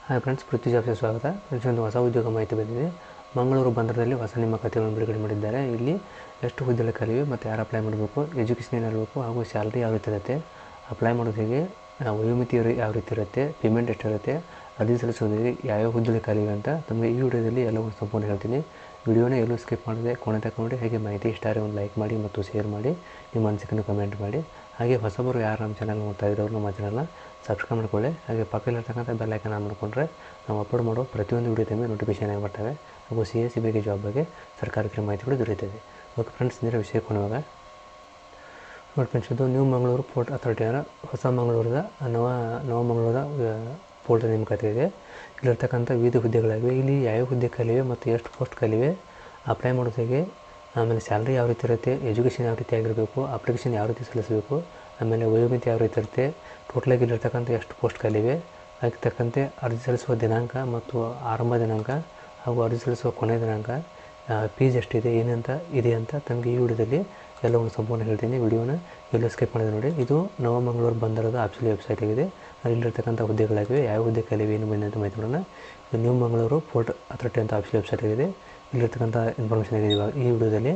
Hi friends, ಪೃಥ್ವಿ ಜಾಬ್ಸ್ಗೆ ಸ್ವಾಗತ. Friends, ಒಂದು ಹೊಸ ಉದ್ಯೋಗ ಮಾಹಿತಿ ಬಂದಿದೆ. ಮಂಗಳೂರು ಬಂದರದಲ್ಲಿ ಹೊಸ ನೇಮಕಾತಿಗಳನ್ನು ಬಿಡುಗಡೆ ಮಾಡಿದ್ದಾರೆ. ಇಲ್ಲಿ ಎಷ್ಟು ಹುದ್ದೆಗಳ ಖಾಲಿವೆ ಮತ್ತು ಯಾರು ಅಪ್ಲೈ ಮಾಡಬೇಕು, ಎಜುಕೇಷನ್ ಏನಿರಬೇಕು ಹಾಗೂ ಸ್ಯಾಲ್ರಿ ಯಾವ ರೀತಿ ಇರುತ್ತೆ, ಅಪ್ಲೈ ಮಾಡೋದು ಹೇಗೆ, ವಯೋಮಿತಿ ಯಾವ ರೀತಿ ಇರುತ್ತೆ, ಪೇಮೆಂಟ್ ಎಷ್ಟಿರುತ್ತೆ, ಅರ್ಜಿ ಸಲ್ಲಿಸೋದಿಗೆ ಯಾವ್ಯಾವ ಹುದ್ದೆಗಳ ಖಾಲಿವೆ ಅಂತ ತಮಗೆ ಈ ವಿಡಿಯೋದಲ್ಲಿ ಎಲ್ಲವೂ ಸಂಪೂರ್ಣ ಹೇಳ್ತೀನಿ. ವಿಡಿಯೋನ ಎಲ್ಲೂ ಸ್ಕಿಪ್ ಮಾಡಿದೆ ಕೊನೆ ತನಕ ನೋಡಿ. ಹಾಗೆ ಮಾಹಿತಿ ಇಷ್ಟ ಆದರೆ ಒಂದು ಲೈಕ್ ಮಾಡಿ ಮತ್ತು ಶೇರ್ ಮಾಡಿ, ನಿಮ್ಮ ಅನಿಸಿಕೆಯನ್ನು ಕಮೆಂಟ್ ಮಾಡಿ. ಹಾಗೆ ಹೊಸಬರು ಯಾರು ನಮ್ಮ ಚಾನಲ್ ನೋಡ್ತಾ ಇದ್ದವರು ನಮ್ಮ ಚಾನಲ್ನ ಸಬ್ಸ್ಕ್ರೈಬ್ ಮಾಡ್ಕೊಳ್ಳಿ. ಹಾಗೆ ಪಕ್ಕದಲ್ಲಿರ್ತಕ್ಕಂಥ ಬೆಲ್ ಐಕಾನ್ ಆನ್ ಮಾಡಿಕೊಂಡ್ರೆ ನಾವು ಅಪ್ಲೋಡ್ ಮಾಡೋ ಪ್ರತಿಯೊಂದು ವಿಡಿಯೋ ತಮಗೆ ನೋಟಿಫಿಕೇಷನ್ ಆಗಿ ಬರ್ತವೆ. ಹಾಗೂ CSE ಬಗ್ಗೆ ಜಾಬ್ ಬಗ್ಗೆ ಸರ್ಕಾರಕ್ಕೆ ಮಾಹಿತಿಗಳು ದೊರೆಯುತ್ತದೆ. ಓಕೆ ಫ್ರೆಂಡ್ಸ್, ನೇರ ವಿಷಯಕ್ಕೆ ಹೋಗುವಾಗ ನೋಡಿ ಫ್ರೆಂಡ್ಸ್, ಇದು ನ್ಯೂ ಮಂಗಳೂರು ಪೋರ್ಟ್ ಅಥಾರಿಟಿ ಅಂದರೆ ಹೊಸ ಮಂಗಳೂರದ ನವ ಮಂಗಳೂರ ಪೋರ್ಟ್ ನೇಮಕಾತಿ ಇದೆ. ಇಲ್ಲಿರ್ತಕ್ಕಂಥ ವಿವಿಧ ಹುದ್ದೆಗಳಾಗಿವೆ. ಇಲ್ಲಿ ಯಾವ್ಯಾವ ಹುದ್ದೆ ಖಾಲಿವೆ ಮತ್ತು ಎಷ್ಟು ಪೋಸ್ಟ್ ಖಾಲಿವೆ, ಅಪ್ಲೈ ಮಾಡೋದು ಹೇಗೆ, ಆಮೇಲೆ ಸ್ಯಾಲ್ರಿ ಯಾವ ರೀತಿ ಇರುತ್ತೆ, ಎಜುಕೇಷನ್ ಯಾವ ರೀತಿ ಆಗಿರಬೇಕು, ಅಪ್ಲಿಕೇಶನ್ ಯಾವ ರೀತಿ ಸಲ್ಲಿಸಬೇಕು, ಆಮೇಲೆ ವಯೋಮಿತಿ ಯಾವ ರೀತಿ ಇರುತ್ತೆ, ಟೋಟಲಾಗಿ ಇಲ್ಲಿರ್ತಕ್ಕಂಥ ಎಷ್ಟು ಪೋಸ್ಟ್ ಖಾಲಿವೆ, ಅದಕ್ಕೆ ತಕ್ಕಂತೆ ಅರ್ಜಿ ಸಲ್ಲಿಸುವ ದಿನಾಂಕ ಮತ್ತು ಆರಂಭ ದಿನಾಂಕ ಹಾಗೂ ಅರ್ಜಿ ಸಲ್ಲಿಸುವ ಕೊನೆಯ ದಿನಾಂಕ, ಫೀಸ್ ಎಷ್ಟಿದೆ ಇದೆ ಅಂತ ತಮಗೆ ಈ ವಿಡಿಯೋದಲ್ಲಿ ಎಲ್ಲವನ್ನು ಸಂಪೂರ್ಣ ಹೇಳ್ತೀನಿ. ವಿಡಿಯೋನ ಎಲ್ಲೂ ಸ್ಕಿಪ್ ಮಾಡಿದೆ ನೋಡಿ. ಇದು ನವ ಮಂಗಳೂರು ಬಂದರದ ಆಫೀಸಿಯಲ್ ವೆಬ್ಸೈಟ್ ಆಗಿದೆ. ಅಲ್ಲಿರ್ತಕ್ಕಂಥ ಹುದ್ದೆಗಳಾಗಿವೆ, ಯಾವ ಹುದ್ದೆ ಖಾಲಿವೆ ಏನು ಬಂದಂಥ ಮಾಹಿತಿಗಳನ್ನ ಇದು ನ್ಯೂ ಮಂಗಳೂರು ಪೋರ್ಟ್ ಅಥಾರಿಟಿ ಅಂತ ಆಫೀಸಿಯಲ್ ವೆಬ್ಸೈಟ್ ಆಗಿದೆ. ಇಲ್ಲಿರ್ತಕ್ಕಂಥ ಇನ್ಫಾರ್ಮೇಷನ್ ಆಗಿದೆ ಇವಾಗ ಈ ವಿಡಿಯೋದಲ್ಲಿ.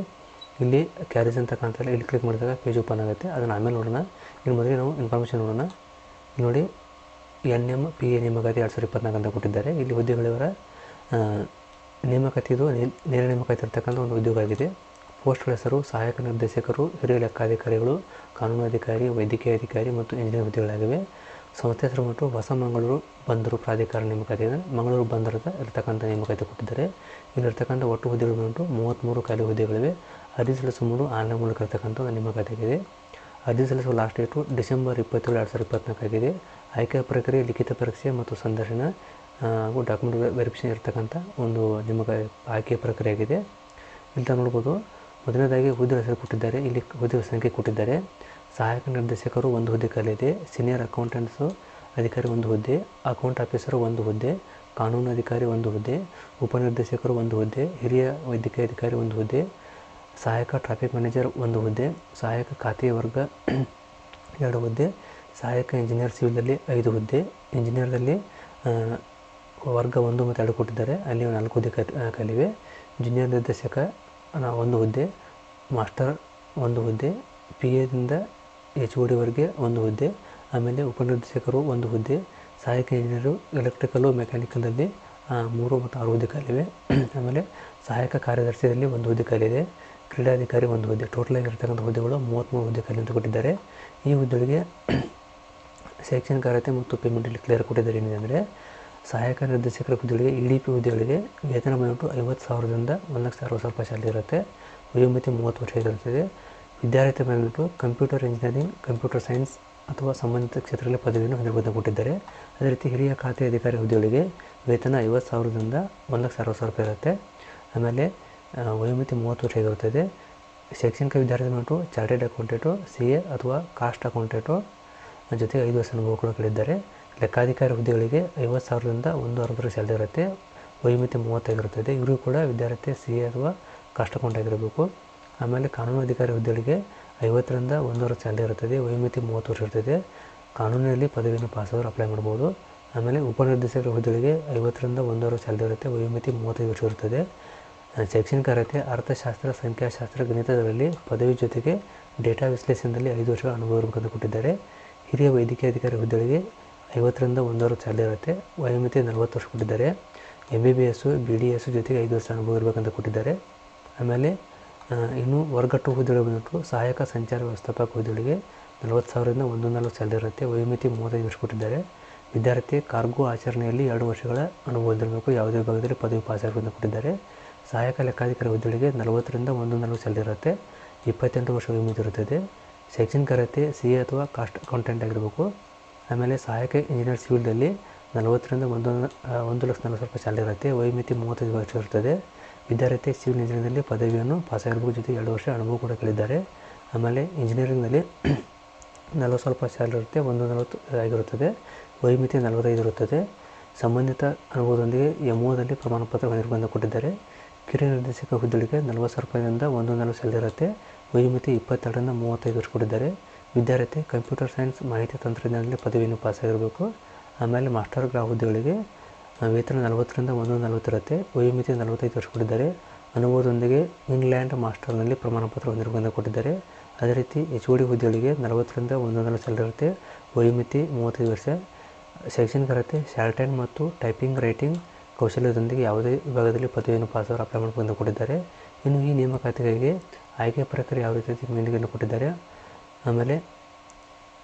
ಇಲ್ಲಿ ಕ್ಯಾರೇಜ್ ಅಂತ ಕಾಣ್ತಾರೆ, ಇಲ್ಲಿ ಕ್ಲಿಕ್ ಮಾಡಿದಾಗ ಪೇಜ್ ಓಪನ್ ಆಗುತ್ತೆ. ಅದನ್ನು ಆಮೇಲೆ ನೋಡೋಣ. ಇನ್ನು ಮೊದಲೇ ನಾವು ಇನ್ಫಾರ್ಮೇಷನ್ ನೋಡೋಣ. ನೋಡಿ, NMPA ನೇಮಕಾತಿ 2024 ಅಂತ ಕೊಟ್ಟಿದ್ದಾರೆ. ಇಲ್ಲಿ ಹುದ್ದೆಗಳಿವರ ನೇಮಕಾತಿ, ಇದು ನೇರ ನೇಮಕಾತಿ ಇರ್ತಕ್ಕಂಥ ಒಂದು ಉದ್ಯೋಗ ಆಗಿದೆ. ಪೋಸ್ಟ್ಗಳ ಹೆಸರು ಸಹಾಯಕ ನಿರ್ದೇಶಕರು, ಹಿರಿಯ ಲೆಕ್ಕಾಧಿಕಾರಿಗಳು, ಕಾನೂನು ಅಧಿಕಾರಿ, ವೈದ್ಯಕೀಯ ಅಧಿಕಾರಿ ಮತ್ತು ಇಂಜಿನಿಯರ್ ಹುದ್ದೆಗಳಾಗಿವೆ. ಸಂಸ್ಥೆ ಹೆಸರು ಮತ್ತು ಹೊಸ ಮಂಗಳೂರು ಬಂದರು ಪ್ರಾಧಿಕಾರ ನೇಮಕಾತಿ ಇದೆ. ಮಂಗಳೂರು ಬಂದರದ ಇರತಕ್ಕಂಥ ನೇಮಕಾತಿ ಕೊಟ್ಟಿದ್ದಾರೆ. ಇಲ್ಲಿರ್ತಕ್ಕಂಥ ಒಟ್ಟು ಹುದ್ದೆಗಳು ಬಂದು 33 ಖಾಲಿ ಹುದ್ದೆಗಳಿವೆ. ಅರ್ಜಿ ಸಲ್ಲಿಸುವ ಮೂರು ಆನ್ಲೈನ್ ಮೂಲಕ ಇರತಕ್ಕಂಥ ಒಂದು ನೇಮಕಾತಿ ಆಗಿದೆ. ಅರ್ಜಿ ಸಲ್ಲಿಸುವ ಲಾಸ್ಟ್ ಡೇಟು ಡಿಸೆಂಬರ್ 27, 2024 ಆಗಿದೆ. ಆಯ್ಕೆ ಪ್ರಕ್ರಿಯೆ ಲಿಖಿತ ಪರೀಕ್ಷೆ ಮತ್ತು ಸಂದರ್ಶನ ಹಾಗೂ ಡಾಕ್ಯುಮೆಂಟ್ ವೆರಿಫಿಕೇಷನ್ ಇರತಕ್ಕಂಥ ಒಂದು ಆಯ್ಕೆ ಪ್ರಕ್ರಿಯೆ ಆಗಿದೆ. ಇಲ್ಲಿ ನೋಡ್ಬೋದು, ಮೊದಲನೇದಾಗಿ ಹುದ್ದೆ ಹೆಸರು ಕೊಟ್ಟಿದ್ದಾರೆ. ಇಲ್ಲಿ ಹುದ್ದೆ ಸಂಖ್ಯೆ ಕೊಟ್ಟಿದ್ದಾರೆ. ಸಹಾಯಕ ನಿರ್ದೇಶಕರು ಒಂದು ಹುದ್ದೆ ಖಾಲಿ ಇದೆ. ಸೀನಿಯರ್ ಅಕೌಂಟೆಂಟ್ಸು ಅಧಿಕಾರಿ ಒಂದು ಹುದ್ದೆ, ಅಕೌಂಟ್ ಆಫೀಸರು ಒಂದು ಹುದ್ದೆ, ಕಾನೂನು ಅಧಿಕಾರಿ ಒಂದು ಹುದ್ದೆ, ಉಪನಿರ್ದೇಶಕರು ಒಂದು ಹುದ್ದೆ, ಹಿರಿಯ ವೈದ್ಯಕೀಯ ಅಧಿಕಾರಿ ಒಂದು ಹುದ್ದೆ, ಸಹಾಯಕ ಟ್ರಾಫಿಕ್ ಮ್ಯಾನೇಜರ್ ಒಂದು ಹುದ್ದೆ, ಸಹಾಯಕ ಖಾತೆಯ ವರ್ಗ 2 ಹುದ್ದೆ, ಸಹಾಯಕ ಇಂಜಿನಿಯರ್ ಸಿವಿಲಲ್ಲಿ 5 ಹುದ್ದೆ, ಇಂಜಿನಿಯರ್ದಲ್ಲಿ ವರ್ಗ 1 ಮತ್ತು 2 ಕೊಟ್ಟಿದ್ದಾರೆ. ಅಲ್ಲಿ 4 ಹುದ್ದೆ ಖಾಲಿವೆ. ಜೂನಿಯರ್ ನಿರ್ದೇಶಕ 1 ಹುದ್ದೆ, ಮಾಸ್ಟರ್ 1 ಹುದ್ದೆ, PAದಿಂದ HOD ಒಂದು ಹುದ್ದೆ, ಆಮೇಲೆ ಉಪನಿರ್ದೇಶಕರು 1 ಹುದ್ದೆ, ಸಹಾಯಕ ಇಂಜಿನಿಯರು ಎಲೆಕ್ಟ್ರಿಕಲ್ಲು ಮೆಕ್ಯಾನಿಕಲಲ್ಲಿ 3 ಮತ್ತು 6 ಹುದ್ದೆ ಖಾಲಿವೆ. ಆಮೇಲೆ ಸಹಾಯಕ ಕಾರ್ಯದರ್ಶಿಯಲ್ಲಿ 1 ಹುದ್ದೆ ಖಾಲಿದೆ. ಕ್ರೀಡಾಧಿಕಾರಿ 1 ಹುದ್ದೆ. ಟೋಟಲಾಗಿ ಇರತಕ್ಕಂಥ ಹುದ್ದೆಗಳು 33 ಹುದ್ದೆ ಖಾಲಿ ಅಂತ ಕೊಟ್ಟಿದ್ದಾರೆ. ಈ ಹುದ್ದೆಗಳಿಗೆ ಶೈಕ್ಷಣಿಕ ಅರ್ಹತೆ ಮತ್ತು ಪೇಮೆಂಟಲ್ಲಿ ಕ್ಲಿಯರ್ ಕೊಟ್ಟಿದ್ದಾರೆ. ಏನಿದೆ ಅಂದರೆ ಸಹಾಯಕ ನಿರ್ದೇಶಕರ ಹುದ್ದೆಗಳಿಗೆ EDP ಹುದ್ದೆಗಳಿಗೆ ವೇತನ ಬಂದ್ಬಿಟ್ಟು 50,000ದಿಂದ 1,60,000 ಸ್ಯಾಲರಿ ಇರುತ್ತೆ. ವಯೋಮಿತಿ 30 ವರ್ಷ ಇರುತ್ತದೆ. ವಿದ್ಯಾರ್ಥಿ ಬಂದ್ಬಿಟ್ಟು ಕಂಪ್ಯೂಟರ್ ಇಂಜಿನಿಯರಿಂಗ್, ಕಂಪ್ಯೂಟರ್ ಸೈನ್ಸ್ ಅಥವಾ ಸಂಬಂಧಿತ ಕ್ಷೇತ್ರದಲ್ಲಿ ಪದವಿಯನ್ನು ಹೊಂದಿರುವುದನ್ನು ಕೊಟ್ಟಿದ್ದಾರೆ. ಅದೇ ರೀತಿ ಹಿರಿಯ ಖಾತೆ ಅಧಿಕಾರಿ ಹುದ್ದೆಗಳಿಗೆ ವೇತನ 50,000ದಿಂದ 1,60,000 ಇರುತ್ತೆ. ಆಮೇಲೆ ವಯೋಮಿತಿ 30 ವರ್ಷ ಇರುತ್ತದೆ. ಶೈಕ್ಷಣಿಕ ವಿದ್ಯಾರ್ಥಿ ಬಂದ್ಬಿಟ್ಟು ಚಾರ್ಟೆಡ್ ಅಕೌಂಟೆಂಟು, CA ಅಥವಾ ಕಾಸ್ಟ್ ಅಕೌಂಟೆಂಟು ಜೊತೆಗೆ 5 ವರ್ಷ ಅನುಭವ ಕೂಡ ಕೇಳಿದ್ದಾರೆ. ಲೆಕ್ಕಾಧಿಕಾರಿ ಹುದ್ದೆಗಳಿಗೆ 50,000ದಿಂದ 160 ಸ್ಯಾಲರಿ ಇರುತ್ತೆ. ವಯೋಮಿತಿ 35 ಇರುತ್ತದೆ. ಇವರು ಕೂಡ ವಿದ್ಯಾರ್ಥಿ CA ಅಥವಾ ಕಾಸ್ಟ್ ಅಕೌಂಟ್ ಆಗಿರಬೇಕು. ಆಮೇಲೆ ಕಾನೂನು ಅಧಿಕಾರಿ ಹುದ್ದೆಗಳಿಗೆ 50ರಿಂದ 100 ಸ್ಯಾಲರಿ ಇರುತ್ತದೆ. ವಯೋಮಿತಿ 30 ವರ್ಷ ಇರ್ತದೆ. ಕಾನೂನಿನಲ್ಲಿ ಪದವಿಯನ್ನು ಪಾಸಾದವರು ಅಪ್ಲೈ ಮಾಡ್ಬೋದು. ಆಮೇಲೆ ಉಪನಿರ್ದೇಶಕರ ಹುದ್ದೆಗಳಿಗೆ 50ರಿಂದ 100 ಸ್ಯಾಲರಿ ಇರುತ್ತೆ. ವಯೋಮಿತಿ 35 ವರ್ಷ ಇರುತ್ತದೆ. ಶೈಕ್ಷಣಿಕ ಅರ್ಹತೆ ಅರ್ಥಶಾಸ್ತ್ರ, ಸಂಖ್ಯಾಶಾಸ್ತ್ರ, ಗಣಿತದಲ್ಲಿ ಪದವಿ ಜೊತೆಗೆ ಡೇಟಾ ವಿಶ್ಲೇಷಣೆಯಲ್ಲಿ 5 ವರ್ಷಗಳ ಅನುಭವ ಇರಬೇಕಂತ ಕೊಟ್ಟಿದ್ದಾರೆ. ಹಿರಿಯ ವೈದ್ಯಕೀಯ ಅಧಿಕಾರಿ ಹುದ್ದೆಗಳಿಗೆ 50ರಿಂದ 100 ಸ್ಯಾಲರಿ ಇರುತ್ತೆ. ವಯೋಮಿತಿ 40 ವರ್ಷ ಕೊಟ್ಟಿದ್ದಾರೆ. MBBS, BDS ಜೊತೆಗೆ 5 ವರ್ಷ ಅನುಭವ ಇರಬೇಕಂತ ಕೊಟ್ಟಿದ್ದಾರೆ. ಆಮೇಲೆ ಇನ್ನು ವರ್ಗ 2 ಹುದ್ದೆಗಳು ಬಂದ್ಬಿಟ್ಟು ಸಹಾಯಕ ಸಂಚಾರ ವ್ಯವಸ್ಥಾಪಕ ಹುದ್ದೆಗಳಿಗೆ 40,000ರಿಂದ 140 ಸ್ಯಾಲರಿ ಇರುತ್ತೆ. ವಯೋಮಿತಿ 35 ವರ್ಷ ಕೊಟ್ಟಿದ್ದಾರೆ. ವಿದ್ಯಾರ್ಥಿ ಕಾರ್ಗೋ ಆಚರಣೆಯಲ್ಲಿ 2 ವರ್ಷಗಳ ಅನುಭವ ಹೊಂದಿರಬೇಕು. ಯಾವುದೇ ಭಾಗದಲ್ಲಿ ಪದವಿ ಪಾಸ್ ಆಗಬೇಕಂತ ಕೊಟ್ಟಿದ್ದಾರೆ. ಸಹಾಯಕ ಲೆಕ್ಕಾಧಿಕಾರಿ ಹುದ್ದೆಗಳಿಗೆ 40ರಿಂದ 140 ಸ್ಯಾಲರಿ ಇರುತ್ತೆ. 28 ವರ್ಷ ವಯೋಮಿತಿ ಇರುತ್ತದೆ. ಶೈಕ್ಷಣಿಕ ಅರ್ಹತೆ CA ಅಥವಾ ಕಾಸ್ಟ್ ಅಕೌಂಟೆಂಟ್ ಆಗಿರಬೇಕು. ಆಮೇಲೆ ಸಹಾಯಕ ಇಂಜಿನಿಯರ್ ಸಿವಿಲ್ದಲ್ಲಿ 40ರಿಂದ 1,40,000 ಸ್ಯಾಲರಿ ಇರುತ್ತೆ. ವಯೋಮಿತಿ 35 ವರ್ಷ ಇರುತ್ತದೆ. ವಿದ್ಯಾರ್ಥಿ ಸಿವಿಲ್ ಇಂಜಿನಿಯರಿಂಗ್ನಲ್ಲಿ ಪದವಿಯನ್ನು ಪಾಸಾಗಿರಬೇಕು. ಜೊತೆಗೆ 2 ವರ್ಷ ಅನುಭವ ಕೂಡ ಕೇಳಿದ್ದಾರೆ. ಆಮೇಲೆ ಇಂಜಿನಿಯರಿಂಗ್ನಲ್ಲಿ 40,000 ಸ್ಯಾಲರಿ ಇರುತ್ತೆ. 140 ಆಗಿರುತ್ತದೆ. ವಯೋಮಿತಿ 45 ಇರುತ್ತದೆ. ಸಂಬಂಧಿತ ಅನುಭವದೊಂದಿಗೆ MOದಲ್ಲಿ ಪ್ರಮಾಣಪತ್ರ ಹೊಂದಿರಬೇಕಂತ ಕೊಟ್ಟಿದ್ದಾರೆ. ಕಿರಿಯ ನಿರ್ದೇಶಕ ಹುದ್ದೆಗಳಿಗೆ 40,000ದಿಂದ 140 ಸ್ಯಾಲರಿ ಇರುತ್ತೆ. ವಯೋಮಿತಿ 22ರಿಂದ 35 ವರ್ಷ ಕೊಟ್ಟಿದ್ದಾರೆ. ವಿದ್ಯಾರ್ಥಿ ಕಂಪ್ಯೂಟರ್ ಸೈನ್ಸ್, ಮಾಹಿತಿ ತಂತ್ರಜ್ಞಾನದಲ್ಲಿ ಪದವಿಯನ್ನು ಪಾಸಾಗಿರಬೇಕು. ಆಮೇಲೆ ಮಾಸ್ಟರ್ ಹುದ್ದೆಗಳಿಗೆ ವೇತನ 40ರಿಂದ 140 ಇರುತ್ತೆ. ವಯೋಮಿತಿ 45 ವರ್ಷ ಕೊಟ್ಟಿದ್ದಾರೆ. ಅನುಭವದೊಂದಿಗೆ ಇನ್ಲ್ಯಾಂಡ್ ಮಾಸ್ಟರ್ನಲ್ಲಿ ಪ್ರಮಾಣಪತ್ರ ಹೊಂದಿರಬೇಕೆಂದು ಕೊಟ್ಟಿದ್ದಾರೆ. ಅದೇ ರೀತಿ HOD ಹುದ್ದೆಗಳಿಗೆ 40ರಿಂದ 140 ಸ್ಯಾಲರಿ ಇರುತ್ತೆ. ವಯೋಮಿತಿ 35 ವರ್ಷ. ಶೈಕ್ಷಣಿಕ ಅರ್ಹತೆ ಶಾರ್ಟ್ ಹ್ಯಾಂಡ್ ಮತ್ತು ಟೈಪಿಂಗ್ ರೈಟಿಂಗ್ ಕೌಶಲ್ಯದೊಂದಿಗೆ ಯಾವುದೇ ವಿಭಾಗದಲ್ಲಿ ಪದವಿಯನ್ನು ಪಾಸಾದರೂ ಅಪ್ಲೈ ಮಾಡಬೇಕೆಂದು ಕೊಟ್ಟಿದ್ದಾರೆ. ಇನ್ನು ಈ ನೇಮಕಾತಿಗಳಿಗೆ ಆಯ್ಕೆ ಪ್ರಕ್ರಿಯೆ ಯಾವ ರೀತಿ ಮೇಲಿಗೆ ಕೊಟ್ಟಿದ್ದಾರೆ. ಆಮೇಲೆ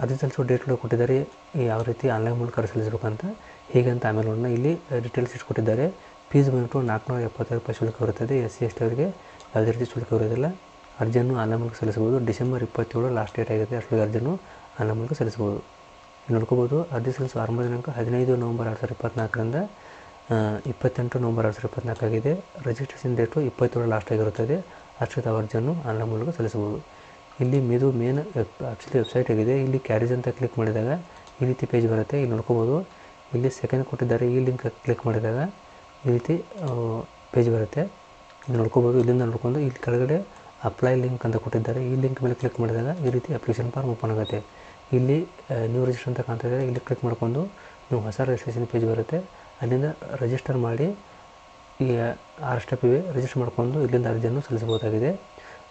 ಅರ್ಜಿ ಸಲ್ಲಿಸುವ ಡೇಟ್ ಕೂಡ ಕೊಟ್ಟಿದ್ದಾರೆ, ಯಾವ ರೀತಿ ಆನ್ಲೈನ್ ಮೂಲಕ ಅರ್ಜಿ ಸಲ್ಲಿಸಬೇಕಂತ ಹೀಗಂತ. ಆಮೇಲೆ ನೋಡೋಣ, ಇಲ್ಲಿ ಡೀಟೇಲ್ಸ್ ಇಷ್ಟು ಕೊಟ್ಟಿದ್ದಾರೆ. ಫೀಸ್ ಬಂದ್ಬಿಟ್ಟು 475 ರೂಪಾಯಿ ಶುಲ್ಕ ಇರುತ್ತದೆ. SC/ST ಅವರಿಗೆ ಯಾವುದೇ ರೀತಿ ಶುಲ್ಕ ಇರೋದಿಲ್ಲ. ಅರ್ಜಿಯನ್ನು ಆನ್ಲೈನ್ ಮೂಲಕ ಸಲ್ಲಿಸಬಹುದು. ಡಿಸೆಂಬರ್ 27 ಲಾಸ್ಟ್ ಡೇಟ್ ಆಗಿದೆ. ಅಷ್ಟೊಂದು ಅರ್ಜಿಯನ್ನು ಆನ್ಲೈನ್ ಮೂಲಕ ಸಲ್ಲಿಸಬಹುದು. ನೋಡ್ಕೋಬೋದು. ಅರ್ಜಿ ಸಲ್ಲಿಸುವ ಆರಂಭ ದಿನಾಂಕ 15 ನವಂಬರ್ 2024ರಿಂದ 28 ನವಂಬರ್ 2024 ಆಗಿದೆ. ರಿಜಿಸ್ಟ್ರೇಷನ್ ಡೇಟು 27 ಲಾಸ್ಟ್ ಆಗಿರುತ್ತದೆ. ಅಷ್ಟೇ ತಾವು ಅರ್ಜಿಯನ್ನು ಆನ್ಲೈನ್ ಮೂಲಕ ಸಲ್ಲಿಸಬಹುದು. ಇಲ್ಲಿ ಇದು ಮೇನ್ ಆ್ಯಕ್ಚುಲಿ ವೆಬ್ಸೈಟ್ ಆಗಿದೆ. ಇಲ್ಲಿ ಕ್ಯಾರೇಜ್ ಅಂತ ಕ್ಲಿಕ್ ಮಾಡಿದಾಗ ಈ ರೀತಿ ಪೇಜ್ ಬರುತ್ತೆ. ಇಲ್ಲಿ ನೋಡ್ಕೋಬೋದು. ಇಲ್ಲಿ ಸೆಕೆಂಡ್ ಕೊಟ್ಟಿದ್ದಾರೆ. ಈ ಲಿಂಕ್ ಕ್ಲಿಕ್ ಮಾಡಿದಾಗ ಈ ರೀತಿ ಪೇಜ್ ಬರುತ್ತೆ. ಇಲ್ಲಿ ನೋಡ್ಕೋಬೋದು. ಇಲ್ಲಿಂದ ನೋಡ್ಕೊಂಡು ಇಲ್ಲಿ ಕೆಳಗಡೆ ಅಪ್ಲೈ ಲಿಂಕ್ ಅಂತ ಕೊಟ್ಟಿದ್ದಾರೆ. ಈ ಲಿಂಕ್ ಮೇಲೆ ಕ್ಲಿಕ್ ಮಾಡಿದಾಗ ಈ ರೀತಿ ಅಪ್ಲಿಕೇಶನ್ ಫಾರ್ಮ್ ಓಪನ್ ಆಗುತ್ತೆ. ಇಲ್ಲಿ ನ್ಯೂ ರಿಜಿಸ್ಟರ್ ಅಂತ ಕಾಣ್ತಾ ಇಲ್ಲಿ ಕ್ಲಿಕ್ ಮಾಡ್ಕೊಂಡು ನೀವು ಹೊಸ ರಿಜಿಸ್ಟ್ರೇಷನ್ ಪೇಜ್ ಬರುತ್ತೆ. ಅಲ್ಲಿಂದ ರಿಜಿಸ್ಟರ್ ಮಾಡಿ ಈ 6 ಸ್ಟೆಪ್ ಇವೆ. ರಿಜಿಸ್ಟರ್ ಮಾಡ್ಕೊಂಡು ಇಲ್ಲಿಂದ ಅರ್ಜಿಯನ್ನು ಸಲ್ಲಿಸಬಹುದಾಗಿದೆ.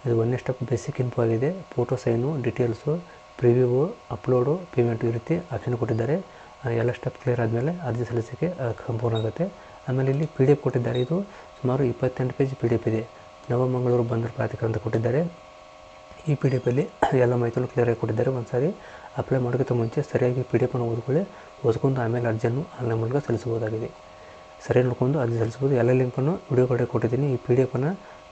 ಇದು 1ನೇ ಸ್ಟೆಪ್ ಬೇಸಿಕ್ ಇನ್ಫೋ ಆಗಿದೆ. Photo sign, details, preview, upload, payment ಈ ರೀತಿ ಆಪ್ಷನ್ ಕೊಟ್ಟಿದ್ದಾರೆ. ಎಲ್ಲ ಸ್ಟೆಪ್ ಕ್ಲಿಯರ್ ಆದಮೇಲೆ ಅರ್ಜಿ ಸಲ್ಲಿಸೋಕ್ಕೆ ಸಂಪೂರ್ಣ ಆಗುತ್ತೆ. ಆಮೇಲೆ ಇಲ್ಲಿ PDF ಕೊಟ್ಟಿದ್ದಾರೆ. ಇದು ಸುಮಾರು 28 ಪೇಜ್ PDF ಇದೆ. ನವಮಂಗಳೂರು ಬಂದರು ಪ್ರಾಧಿಕಾರ ಅಂತ ಕೊಟ್ಟಿದ್ದಾರೆ. ಈ PDFಲ್ಲಿ ಎಲ್ಲ ಮಾಹಿತಿಯನ್ನು ಕ್ಲಿಯರಾಗಿ ಕೊಟ್ಟಿದ್ದಾರೆ. ಒಂದು ಸಾರಿ ಅಪ್ಲೈ ಮಾಡೋಕ್ಕಿಂತ ಮುಂಚೆ ಸರಿಯಾಗಿ PDF ಓದ್ಕೊಂಡು ಆಮೇಲೆ ಅರ್ಜಿಯನ್ನು ಆನ್ಲೈನ್ ಮೂಲಕ ಸಲ್ಲಿಸಬಹುದಾಗಿದೆ. ಸರಿಯಾಗಿ ನೋಡ್ಕೊಂಡು ಅರ್ಜಿ ಸಲ್ಲಿಸಬಹುದು. ಎಲ್ಲ ಲಿಂಕನ್ನು ವಿಡಿಯೋ ಕಡೆ ಕೊಟ್ಟಿದ್ದೀನಿ. ಈ PDF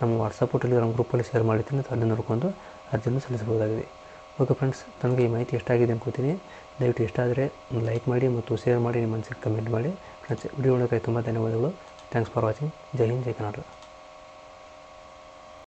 ನಮ್ಮ ವಾಟ್ಸಪ್ ಟೆಲಿಗ್ರಾಮ್ ಗ್ರೂಪಲ್ಲಿ ಶೇರ್ ಮಾಡಿದ್ದೀನಿ. ಅಲ್ಲಿ ನೋಡ್ಕೊಂಡು ಅರ್ಜಿಯನ್ನು ಸಲ್ಲಿಸಬಹುದಾಗಿದೆ. ಓಕೆ ಫ್ರೆಂಡ್ಸ್, ನನಗೆ ಈ ಮಾಹಿತಿ ಇಷ್ಟ ಆಗಿದೆ ಅನ್ಕೋತೀನಿ. ದಯವಿಟ್ಟು ಇಷ್ಟ ಆದರೆ ಲೈಕ್ ಮಾಡಿ ಮತ್ತು ಶೇರ್ ಮಾಡಿ, ನಿಮ್ಮ ಮನಸ್ಸಿಗೆ ಕಮೆಂಟ್ ಮಾಡಿ. ಫ್ರೆಂಡ್ಸ್, ವಿಡಿಯೋ ನೋಡೋಕ್ಕೆ ತುಂಬ ಧನ್ಯವಾದಗಳು. Thanks for watching. Jai Hind, Jai Karnataka.